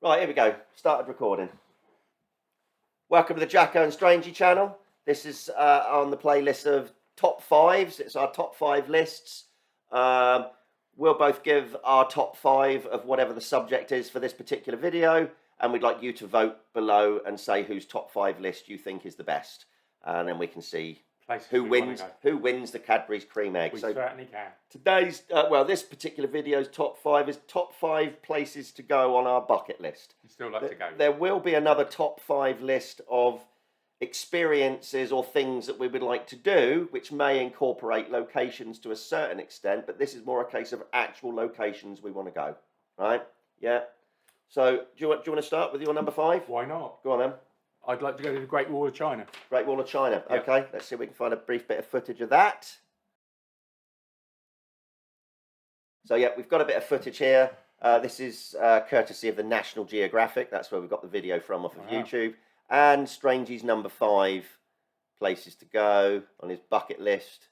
Right, here we go. Started recording. Welcome to the Jacko and Strangey channel. This is on the playlist of top fives. It's our top five lists. We'll both give our top five of whatever the subject is for this particular video, and we'd like you to vote below and say whose top five list you think is the best, and then we can see who wins the Cadbury's cream egg. We certainly can. Today's this particular video's top five is top five places to go on our bucket list. You still like to go? There will be another top five list of experiences or things that we would like to do, which may incorporate locations to a certain extent, but this is more a case of actual locations we want to go. Right? Yeah. So do you want to start with your number five? Why not? Go on then. I'd like to go to the Great Wall of China. Great Wall of China. Yep. Okay, let's see if we can find a brief bit of footage of that. So yeah, we've got a bit of footage here. This is courtesy of the National Geographic. That's where we got the video from off of YouTube. And Strangey's number five places to go on his bucket list.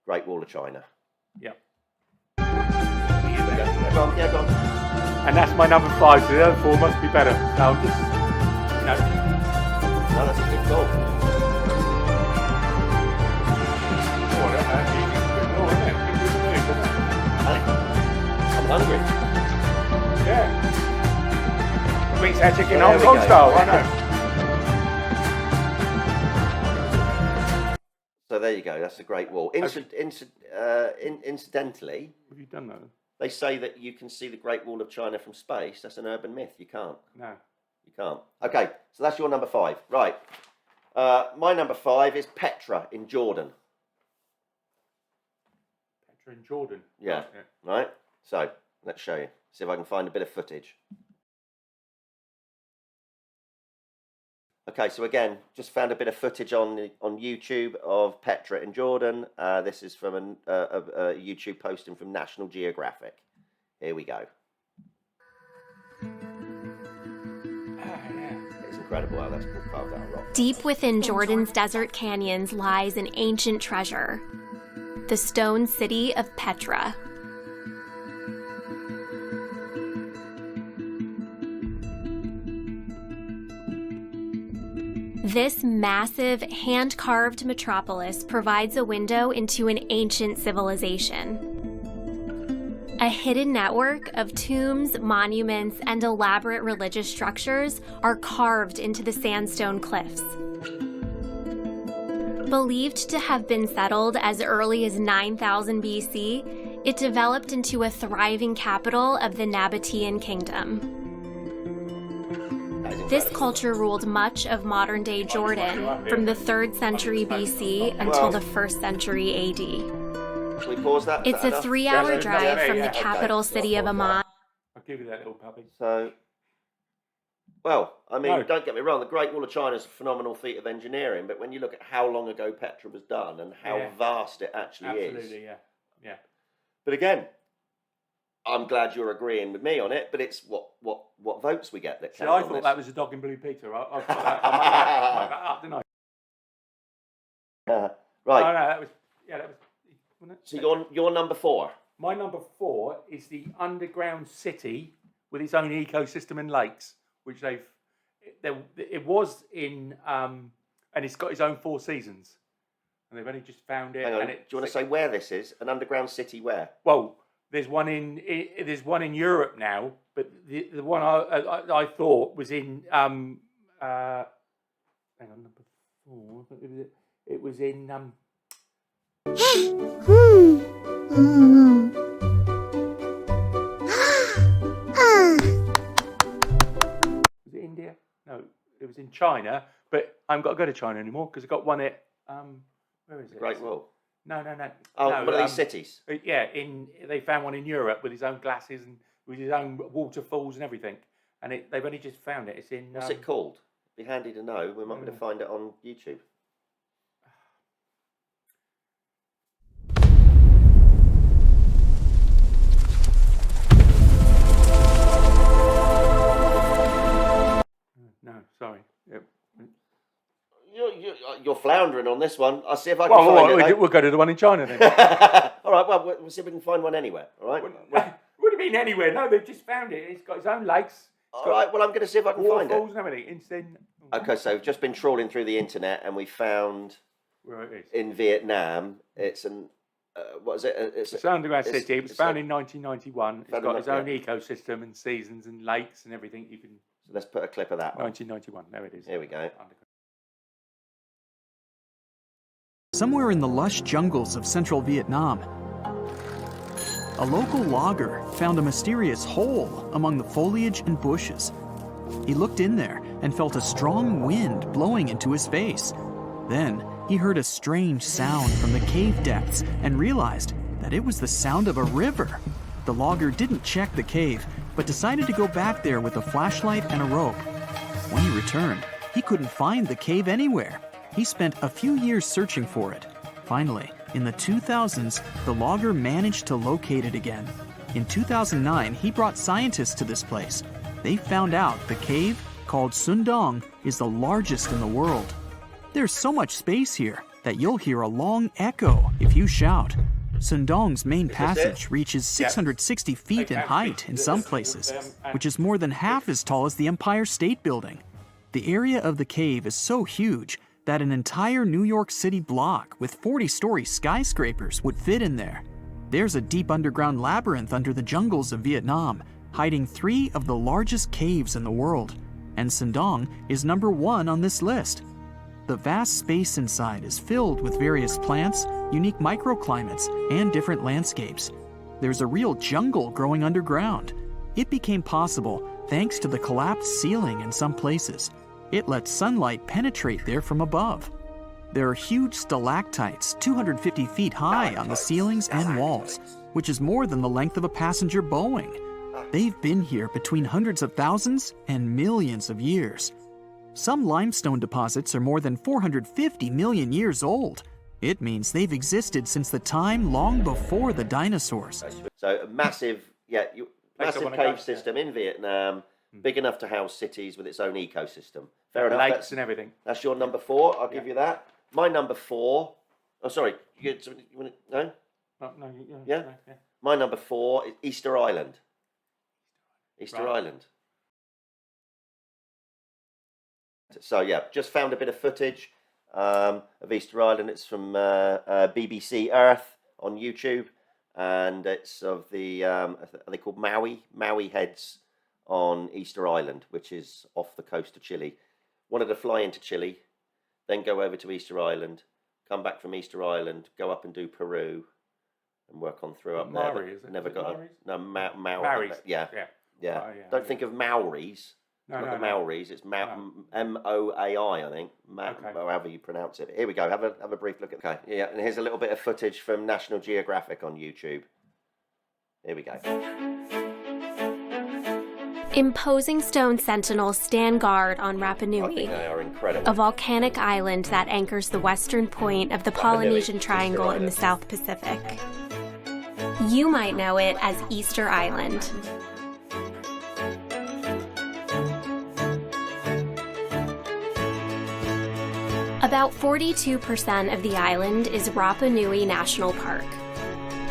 Great Wall of China. Yep. Yeah, go on. And that's my number five, so the other four must be better. So just, No, that's a good goal. I'm hungry. Yeah. Meets our chicken There Hong we Kong go. style, I know. So there you go. That's a Great Wall. Incidentally, Have you done that? they say that you can see the Great Wall of China from space. That's an urban myth. You can't. No. You can't. Okay, so that's your number five. Right. My number five is Petra in Jordan. Petra in Jordan. Yeah. Right. So let's show you. See if I can find a bit of footage. Okay, so again, just found a bit of footage on YouTube of Petra in Jordan. This is from a YouTube posting from National Geographic. Here we go. It's incredible how that's carved out of rock. Deep within Jordan's desert canyons lies an ancient treasure, the stone city of Petra. This massive, hand-carved metropolis provides a window into an ancient civilization. A hidden network of tombs, monuments, and elaborate religious structures are carved into the sandstone cliffs. Believed to have been settled as early as 9000 BC, it developed into a thriving capital of the Nabatean kingdom. This culture ruled much of modern-day Jordan from the 3rd century BC until the 1st century AD. Can we pause that? It's a 3-hour drive from the capital city of Amman. I'll give you that little puppy. So, well, I mean, don't get me wrong, the Great Wall of China is a phenomenal feat of engineering, but when you look at how long ago Petra was done and how vast it actually is. Absolutely, yeah. But again, I'm glad you're agreeing with me on it, but it's what votes we get that count. See, I on thought this. that was a dog in Blue Peter. I thought that, I might that up, didn't I? Right. No, that was, wasn't it? So you're number four. My number four is the underground city with its own ecosystem and lakes, which it was in, and it's got its own 4 seasons, and they've only just found it. Hang on. And Do you want to say where this is? An underground city where? Well, there's one in Europe now, but the one I thought was in hang on, number 4. It was in Was it India? No, it was in China. But I haven't got to go to China anymore because I got one at where is it? Great Wall. No. Oh, no, one of these cities. Yeah, they found one in Europe with his own glasses and with his own waterfalls and everything. And they've only just found it. It's in. What's it called? It'd be handy to know. We might be able to find it on YouTube. No, sorry. Yep. You're floundering on this one. I'll see if I can find it. We'll go to the one in China then. All right, we'll see if we can find one anywhere. All right. What do you mean anywhere? No, they've just found it. It's got its own lakes. All right, well, I'm going to see if I can find it. Waterfalls and everything. Okay, so we've just been trawling through the internet and we found Where it is. in Vietnam, it's an, what is it? It's an underground city. It was found like, in 1991. It's got its own ecosystem and seasons and lakes and everything. You can. So let's put a clip of that on. 1991. There it is. Here we go. Somewhere in the lush jungles of central Vietnam, a local logger found a mysterious hole among the foliage and bushes. He looked in there and felt a strong wind blowing into his face. Then he heard a strange sound from the cave depths and realized that it was the sound of a river. The logger didn't check the cave, but decided to go back there with a flashlight and a rope. When he returned, he couldn't find the cave anywhere. He spent a few years searching for it. Finally, in the 2000s, the logger managed to locate it again. In 2009, he brought scientists to this place. They found out the cave, called Sundong, is the largest in the world. There's so much space here that you'll hear a long echo if you shout. Sundong's main passage reaches 660 feet in height in some places, which is more than half as tall as the Empire State Building. The area of the cave is so huge that an entire New York City block with 40-story skyscrapers would fit in there. There's a deep underground labyrinth under the jungles of Vietnam, hiding 3 of the largest caves in the world, and Sundong is number 1 on this list. The vast space inside is filled with various plants, unique microclimates, and different landscapes. There's a real jungle growing underground. It became possible thanks to the collapsed ceiling in some places. It lets sunlight penetrate there from above. There are huge stalactites 250 feet high on the ceilings and walls, which is more than the length of a passenger Boeing. They've been here between hundreds of thousands and millions of years. Some limestone deposits are more than 450 million years old. It means they've existed since the time long before the dinosaurs. So a massive, massive cave system in Vietnam, big enough to house cities with its own ecosystem. Fair enough. Lakes and everything. That's your number 4. I'll give you that. My number 4. Oh, sorry. You want to, no? No, Yeah? My number 4 is Easter Island. Easter Island. So yeah, just found a bit of footage of Easter Island. It's from BBC Earth on YouTube, and it's of the are they called Maui heads on Easter Island, which is off the coast of Chile. Wanted to fly into Chile, then go over to Easter Island, come back from Easter Island, go up and do Peru, and work on through up there. Maori, is it? Never Is it got Maoris? No, Maori. Maoris. Yeah. Oh, yeah. Don't think of Maoris. No, Not the Maoris. It's M-O-A-I, I think. However you pronounce it. Here we go. Have a brief look at. Okay. Yeah. And here's a little bit of footage from National Geographic on YouTube. Here we go. Imposing stone sentinels stand guard on Rapa I think Nui, they are incredible. a volcanic island that anchors the western point of the Polynesian Triangle in the South Pacific. You might know it as Easter Island. About 42% of the island is Rapa Nui National Park,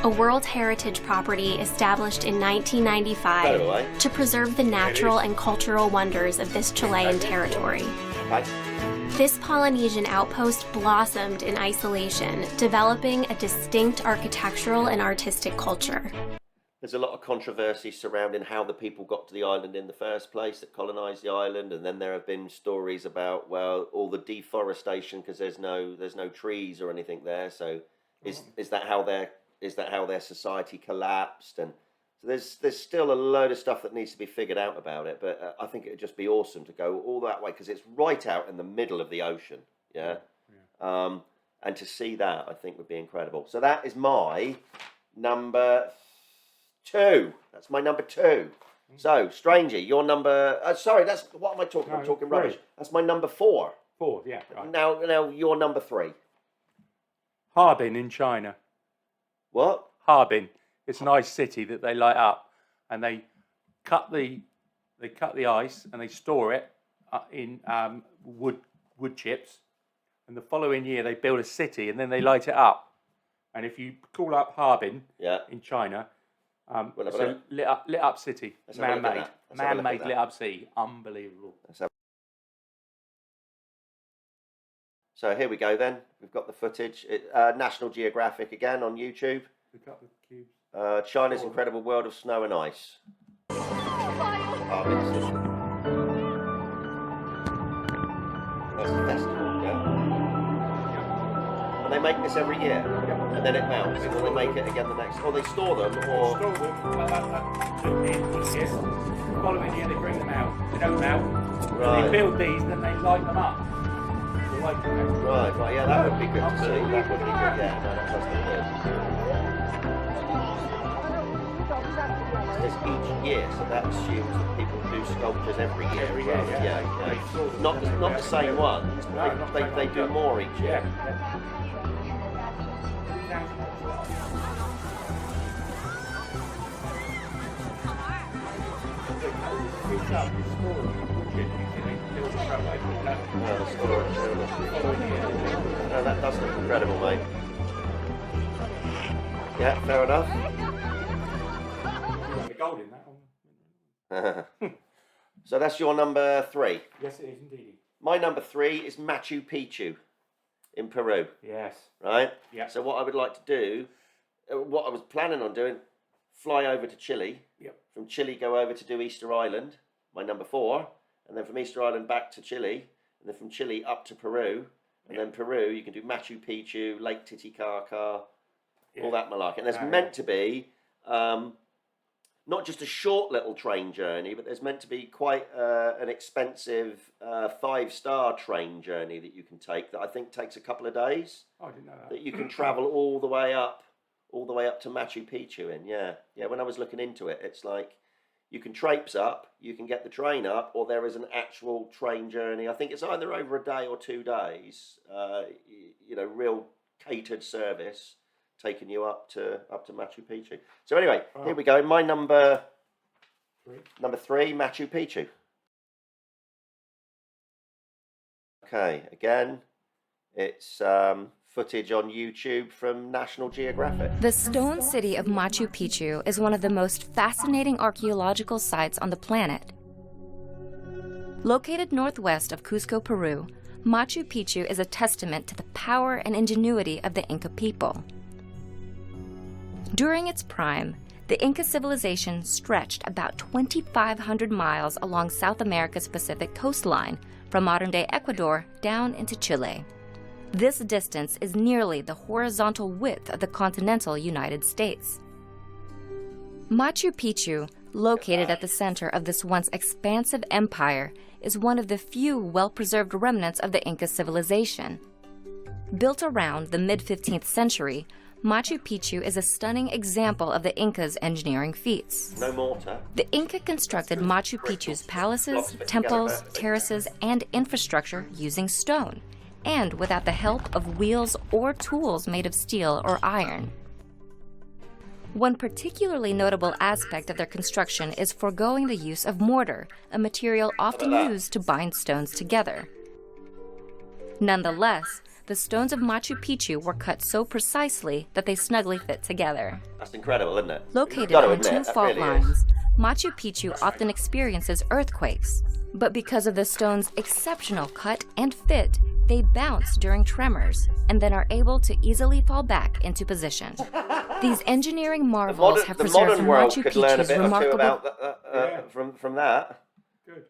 a World Heritage Property established in 1995 to preserve the natural and cultural wonders of this Chilean territory. This Polynesian outpost blossomed in isolation, developing a distinct architectural and artistic culture. There's a lot of controversy surrounding how the people got to the island in the first place, that colonised the island, and then there have been stories about, well, all the deforestation because there's no trees or anything there. So is that how their society collapsed? And so there's still a load of stuff that needs to be figured out about it. But I think it'd just be awesome to go all that way because it's right out in the middle of the ocean. Yeah. And to see that, I think would be incredible. So that is my number 2. That's my number 2. So, Strangey, your number. Sorry, that's what am I talking? I'm talking rubbish. That's my number 4. 4, yeah. Right. Now, your number 3. Harbin in China. What? Harbin. It's a nice city that they light up, and they cut the ice and they store it in wood chips. And the following year they build a city and then they light it up. And if you call up Harbin in China, We'll have a So look. lit up city, Let's have a look at man-made, that. Let's have a look at man-made that. lit up sea, unbelievable. So here we go then. We've got the footage. National Geographic again on YouTube. Look up the cubes. China's Incredible World of Snow and Ice. That's a festival, yeah? And they make this every year? Yeah. And then it melts, and then they make it again the next... Or they store them, or... Store them, following year they bring them out. They don't melt. Right. They build these, then they light them up. Right, yeah, that would be good to see. That would be good, yeah, no, that does look good. It's each year, so that assumes that people do sculptures every year. Every year, yeah. Not the same ones, but they do more each year. No, that does look incredible, mate. Yeah, fair enough. The gold in that one. So that's your number 3. Yes, it is indeed. My number 3 is Machu Picchu in Peru. Yes. Right? Yeah. So what I would like to do, what I was planning on doing, fly over to Chile. Yep. From Chile, go over to do Easter Island, my number 4. And then from Easter Island back to Chile. And then from Chile up to Peru. And then Peru, you can do Machu Picchu, Lake Titicaca, all that malarkey. And there's meant to be not just a short little train journey, but there's meant to be quite an expensive 5-star train journey that you can take that I think takes a couple of days. Oh, I didn't know that. That you can travel all the way up to Machu Picchu in. Yeah. When I was looking into it, it's like you can traipse up, you can get the train up, or there is an actual train journey. I think it's either over a day or 2 days. Real catered service taking you up to Machu Picchu. So anyway, here we go. My number 3, Machu Picchu. Okay, again, it's footage on YouTube from National Geographic. The stone city of Machu Picchu is one of the most fascinating archaeological sites on the planet. Located northwest of Cusco, Peru, Machu Picchu is a testament to the power and ingenuity of the Inca people. During its prime, the Inca civilization stretched about 2,500 miles along South America's Pacific coastline, from modern-day Ecuador down into Chile. This distance is nearly the horizontal width of the continental United States. Machu Picchu, located at the center of this once expansive empire, is one of the few well-preserved remnants of the Inca civilization. Built around the mid-15th century, Machu Picchu is a stunning example of the Incas' engineering feats. No mortar. The Inca constructed Machu Picchu's palaces, temples, terraces, and infrastructure using stone, and without the help of wheels or tools made of steel or iron. One particularly notable aspect of their construction is foregoing the use of mortar, a material often used to bind stones together. Nonetheless, the stones of Machu Picchu were cut so precisely that they snugly fit together. That's incredible, isn't it? Located on 2 fault lines, Machu Picchu often experiences earthquakes, but because of the stone's exceptional cut and fit, they bounce during tremors and then are able to easily fall back into position. These engineering marvels have preserved Machu Picchu's remarkable... From that. Good.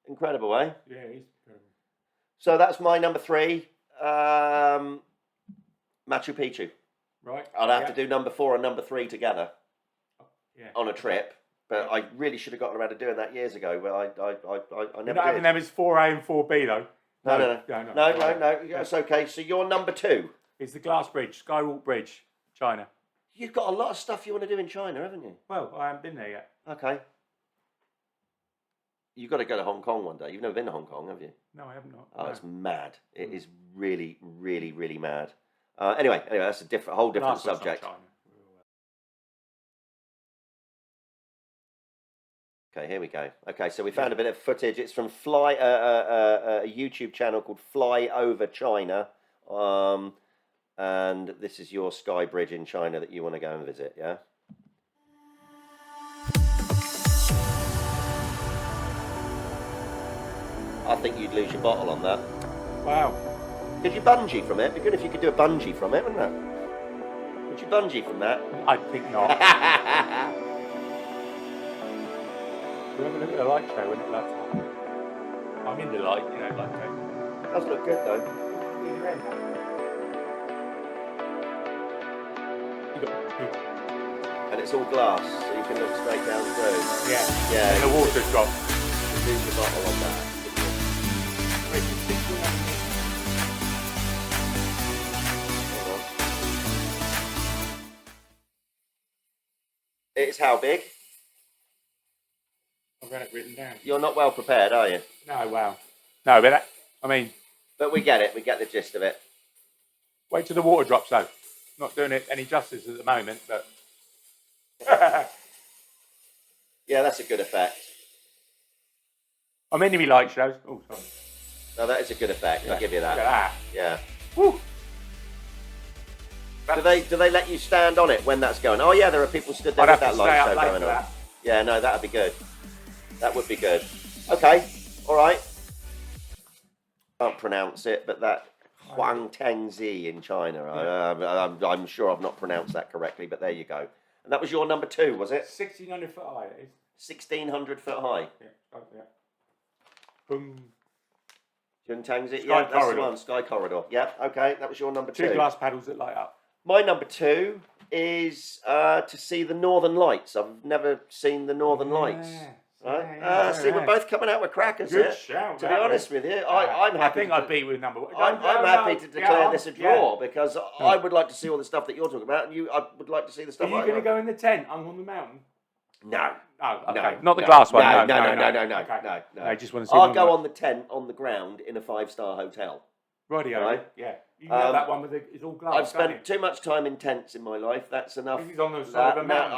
Incredible, eh? Yeah, it is incredible. So that's my number 3, Machu Picchu. Right. I'd have to do number 4 and number 3 together on a trip, but I really should have gotten around to doing that years ago, but I never You're not having did. them as 4A and 4B though. No. It's okay. So your number 2. It's the Glass Bridge, Skywalk Bridge, China. You've got a lot of stuff you want to do in China, haven't you? Well, I haven't been there yet. Okay. You've got to go to Hong Kong one day. You've never been to Hong Kong, have you? No, I have not. Oh, No. it's mad. It is really, really, really mad. Anyway, that's a whole different Last one's not subject. China. Okay, here we go. Okay, so we found a bit of footage. It's from a YouTube channel called Fly Over China. And this is your sky bridge in China that you want to go and visit, yeah? I think you'd lose your bottle on that. Wow. Could you bungee from it? It'd be good if you could do a bungee from it, wouldn't it? Would you bungee from that? I think not. You have a look at the light show when it lights up. I'm in the light, you know, light show. Does look good though. Either end. You got And it's all glass, so you can look straight down through. yeah. Yeah. And the water drop. You lose your bottle on that. Hold on. It's how big? I've got it written down. You're not well prepared, are you? No, wow. No, but that, I mean, But we get it. We get the gist of it. wait till the water drops though. Not doing it any justice at the moment, but Yeah, that's a good effect. I'm into me light shows. Oh, sorry. No, that is a good effect. I'll give you Look that. at that. Yeah. Woo. Do they let you stand on it when that's going? Oh yeah, there are people stood there I'd with have to that stay light up show late going for on. that. Yeah, no, that'd be good. That would be good. Okay, all right. Can't pronounce it, but that Huang Tengzi in China. I'm sure I've not pronounced that correctly, but there you go. And that was your number 2, was it? 1,600 foot high it is. 1,600 foot high. Yeah. Oh, yeah. Boom. Huang Tengzi. Sky Yeah, that's Corridor. the one. Sky Corridor. Yeah. Okay, that was your number 2. 2 glass paddles that light up. My number 2 is to see the Northern Lights. I've never seen the Northern Lights. Right? See, we're both coming out with crackers Good here. shout. To be honest with you, I'm happy. I think I'd be with number 1. I'm happy to declare this a draw because I would like to see all the stuff that you're talking about, and I would like to see the stuff. Are you going to go in the tent? I'm on the mountain. No. Oh, okay. No, Not the no, glass one. No, No. Okay. No. I just want to see. I'll go on the tent on the ground in a 5-star hotel. Radio. Right. Yeah. You know that one with it's all glass. I've spent too much time in tents in my life. That's enough. He's on the side of a mountain.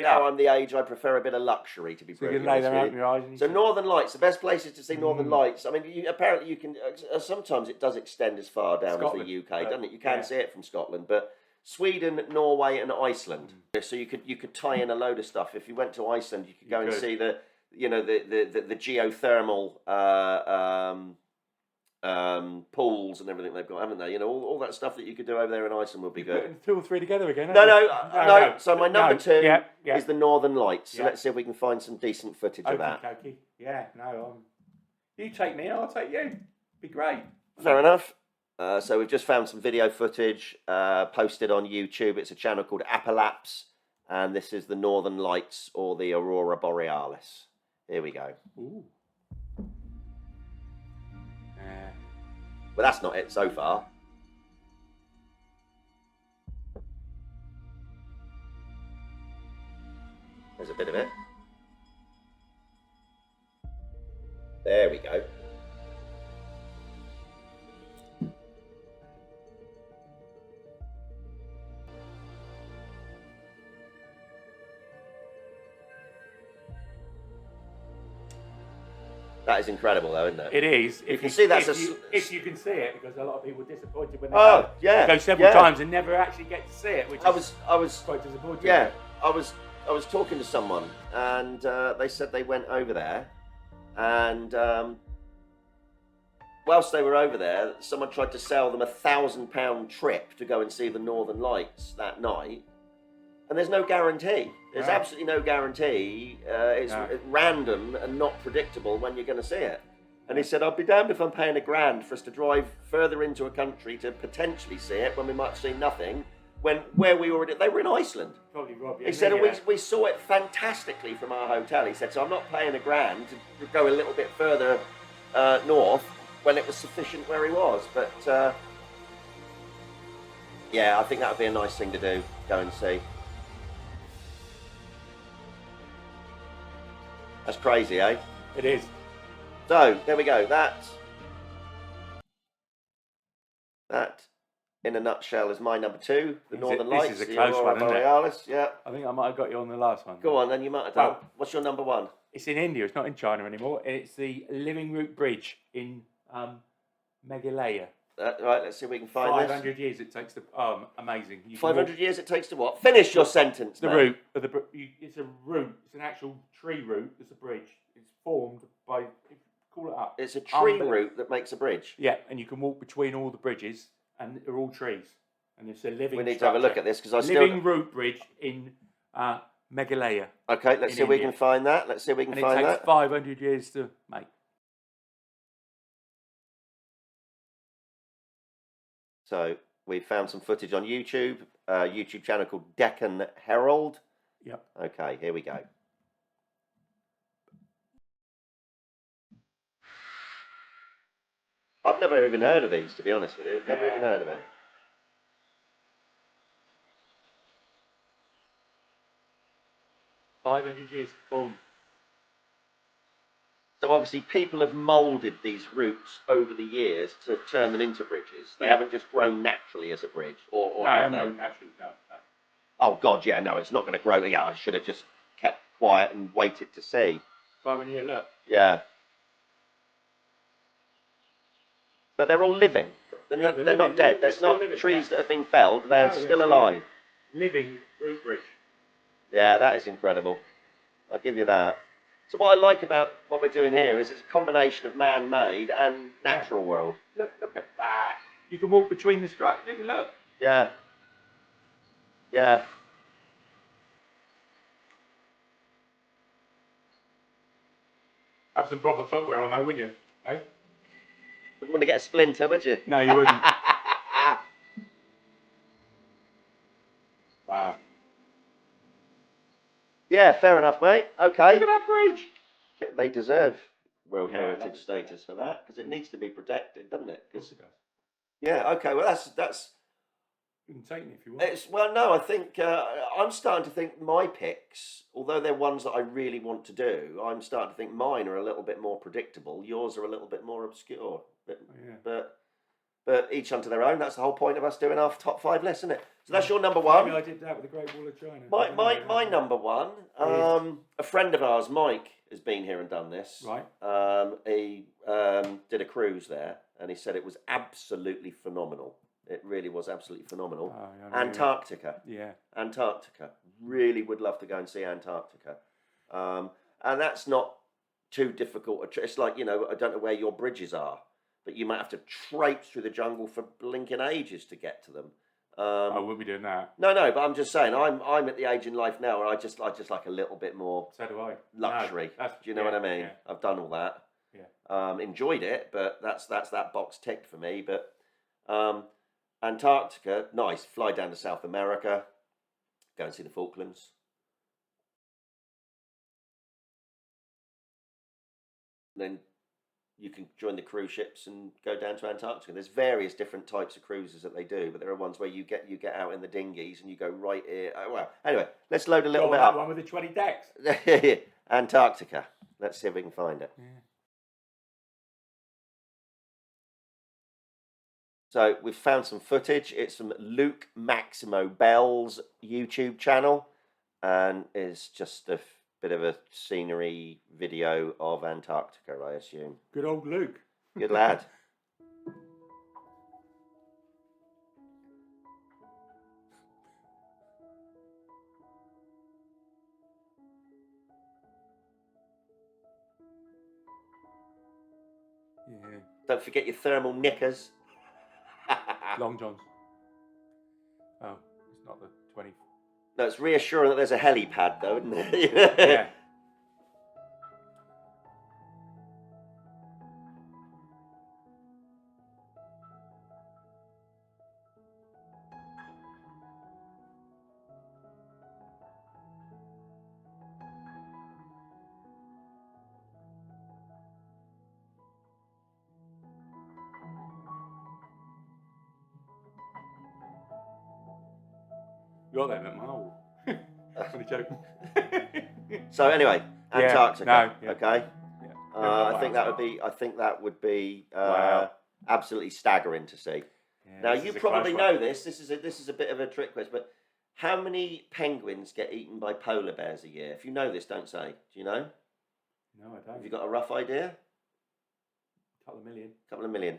Now I'm the age I prefer a bit of luxury, to be So you brutally can lay honest them with out in you. your eyes. And So Northern Lights, the best places to see Northern Lights. I mean, apparently you can. Sometimes it does extend as far down Scotland, as the UK, doesn't it? You can yeah. see it from Scotland, but Sweden, Norway, and Iceland. So you could tie in a load of stuff. If you went to Iceland, you could go and see the geothermal pools and everything they've got, haven't they? You know, all that stuff that you could do over there in Iceland would be good. Putting 2 or 3 together again. No. So my number 2 yeah. is the Northern Lights. So Yeah. let's see if we can find some decent footage of that. Okay. Yeah. No. You take me, I'll take you. Be great. Fair enough. So we've just found some video footage posted on YouTube. It's a channel called Appalapse, and this is the Northern Lights or the Aurora Borealis. Here we go. Ooh. Well, that's not it so far. There's a bit of it. There we go. That is incredible, though, isn't it? It is. You can see that's if you can see it, because a lot of people are disappointed when they go go several times and never actually get to see it, which I was quite disappointing. Yeah, I was talking to someone, and they said they went over there, and whilst they were over there, someone tried to sell them £1,000 trip to go and see the Northern Lights that night, and there's no guarantee. There's absolutely no guarantee. It's random and not predictable when you're going to see it. And he said, I'd be damned if I'm paying £1,000 for us to drive further into a country to potentially see it when we might have seen nothing. They were in Iceland. Probably Rob. He said, we saw it fantastically from our hotel. He said, so I'm not paying £1,000 to go a little bit further north when it was sufficient where he was. But yeah, I think that would be a nice thing to do, go and see. That's crazy, eh? It is. So, there we go. That, in a nutshell, is my number 2, the Northern Lights. This is a close one, isn't it? Borealis. Yeah. I think I might have got you on the last one. Go on, then you might have done. Well, What's your number 1? It's in India. It's not in China anymore. It's the Living Root Bridge in Meghalaya. Right, let's see if we can find 500 years it takes to. Amazing. You can 500 years it takes to what? Finish your sentence, The man. route of the it's a route. It's an actual tree route. It's a bridge. It's formed by call it up. It's a tree unbe- route that makes a bridge. Yeah, and you can walk between all the bridges, and they're all trees, and it's a living. We need to have a look at this because I still. Living root bridge in Meghalaya. Okay, let's see if we can find that. Let's see if we can And find it takes that. 500 years to make. So we found some footage on YouTube, YouTube channel called Deccan Herald. Yep. Okay, here we go. I've never even heard of these, to be honest with you. Never even heard of it. Years. Boom. So obviously people have moulded these routes over the years to turn them into bridges. They haven't just grown naturally as a bridge. Or No, naturally, no. Oh, God, yeah, no, it's not going to grow. Yeah, I should have just kept quiet and waited to see. 500 years, look. Yeah. But they're all living. They're not dead. There's not trees that have been felled. They're still alive. Living root bridge. Yeah, that is incredible. I'll give you that. So what I like about what we're doing here is it's a combination of man-made and natural world. Look at that. You can walk between the structures. Look. Yeah. Yeah. Have some proper footwear on though, wouldn't you? Eh? Wouldn't want to get a splinter, would you? No, you wouldn't. Wow. Yeah, fair enough, mate. Okay. Look at that bridge. They deserve World Heritage status for that because it needs to be protected, doesn't it? Of course it does. Yeah. Okay. Well, that's. You can take it if you want. Well, no. I think I'm starting to think my picks, although they're ones that I really want to do, I'm starting to think mine are a little bit more predictable. Yours are a little bit more obscure. But each unto their own. That's the whole point of us doing our top 5 list, isn't it? So that's your number 1. Maybe I did that with the Great Wall of China. My number 1. A friend of ours, Mike, has been here and done this. Right. He did a cruise there, and he said it was absolutely phenomenal. It really was absolutely phenomenal. Oh, yeah, Antarctica. Yeah. Antarctica. Really would love to go and see Antarctica. And that's not too difficult. It's like, I don't know where your bridges are, but you might have to traipse through the jungle for blinking ages to get to them. I wouldn't be doing that. No, but I'm just saying, I'm at the age in life now where I just like a little bit more So do I. luxury. No, do you know what I mean? Yeah. I've done all that. Yeah. Enjoyed it, but that's that box ticked for me. But Antarctica, nice. Fly down to South America, go and see the Falklands. Then you can join the cruise ships and go down to Antarctica. There's various different types of cruises that they do, but there are ones where you get out in the dinghies and you go right here. Oh, well, anyway, let's load a little bit that up. One with the 20 decks. Antarctica. Let's see if we can find it. Yeah. So we've found some footage. It's from Luke Maximo Bell's YouTube channel, and it's just a bit of a scenery video of Antarctica, I assume. Good old Luke. Good lad. Yeah. Don't forget your thermal knickers. Long Johns. Oh, it's not the 20. No, it's reassuring that there's a helipad, though, isn't it? Yeah. You're there, Marvel. Only joking. So anyway, Antarctica. no, yeah. Okay. Yeah. I think that would be Wow. absolutely staggering to see. Yeah, Now this you is a probably close one. know this. This is a bit of a trick question, but how many penguins get eaten by polar bears a year? If you know this, don't say. Do you know? No, I don't. Have you got a rough idea? Couple of million. Couple of million.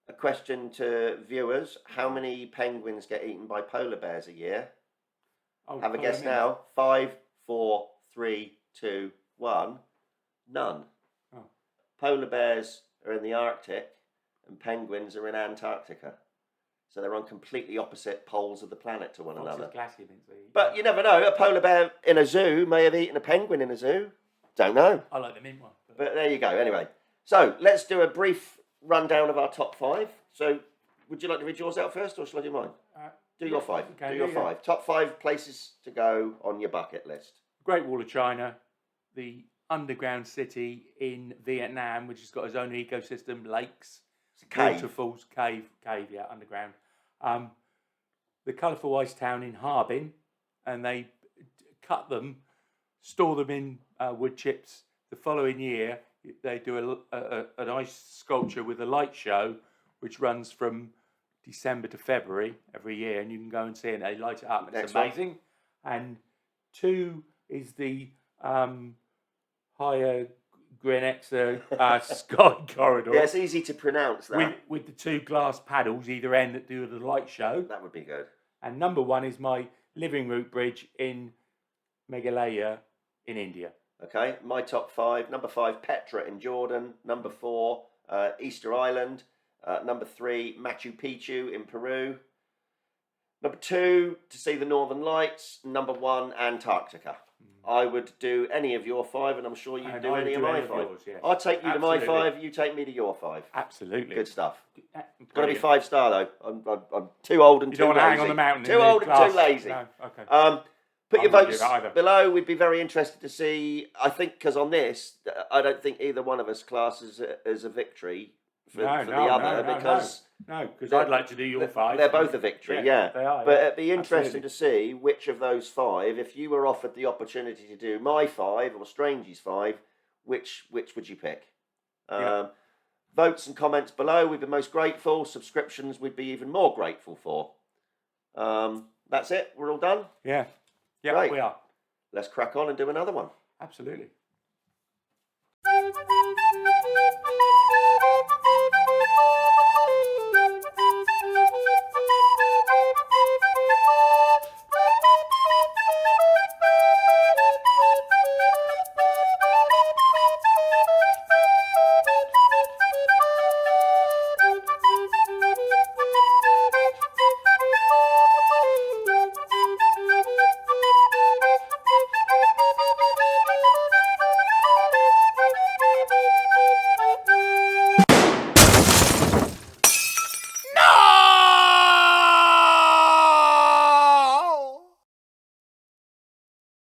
A question to viewers: how many penguins get eaten by polar bears a year? Oh, Have a couple of guess million. now. 5, 4, 3, 2, 1. None. Oh. Polar bears are in the Arctic and penguins are in Antarctica. So they're on completely opposite poles of the planet to one another. But you never know. A polar bear in a zoo may have eaten a penguin in a zoo. Don't know. I like the mint one. But there you go. Anyway, so let's do a brief rundown of our top 5. So would you like to read yours out first or shall I do mine? Do your 5. Okay, do your 5. Top 5 places to go on your bucket list. Great Wall of China, the underground city in Vietnam, which has got its own ecosystem, lakes, Cave. waterfalls, cave, yeah, underground. The colourful ice town in Harbin, and they cut them, store them in wood chips. The following year, they do an ice sculpture with a light show, which runs from December to February every year, and you can go and see it. And they light it up, and it's amazing. And 2 is the higher Grenexa Sky Corridor. Yeah, it's easy to pronounce that. With the 2 glass paddles either end that do the light show. That would be good. And number 1 is my living root bridge in Meghalaya in India. Okay, my top 5. Number 5, Petra in Jordan. Number 4, Easter Island. Number 3, Machu Picchu in Peru. Number 2, to see the Northern Lights. Number 1, Antarctica. I would do any of your 5, and I'm sure you'd do any of my 5. Yours, yes. I'll take you Absolutely. to my 5, you take me to your 5. Absolutely. Good stuff. Brilliant. Got to be 5-star though. I'm too old and You too don't want lazy. to hang on the mountain. Too old and too lazy. No, okay. Put your I wouldn't votes do that either. below. We'd be very interested to see. I think because on this, I don't think either one of us classes as a victory for the other because I'd like to do your 5. They're both a victory, yeah. They are, but yeah. it'd be interesting to see which of those 5, if you were offered the opportunity to do my 5 or Strangey's 5, which would you pick? Yeah. Votes and comments below. We'd be most grateful. Subscriptions we'd be even more grateful for. That's it. We're all done. Yeah. Yeah, Great. we are. Let's crack on and do another one. Absolutely.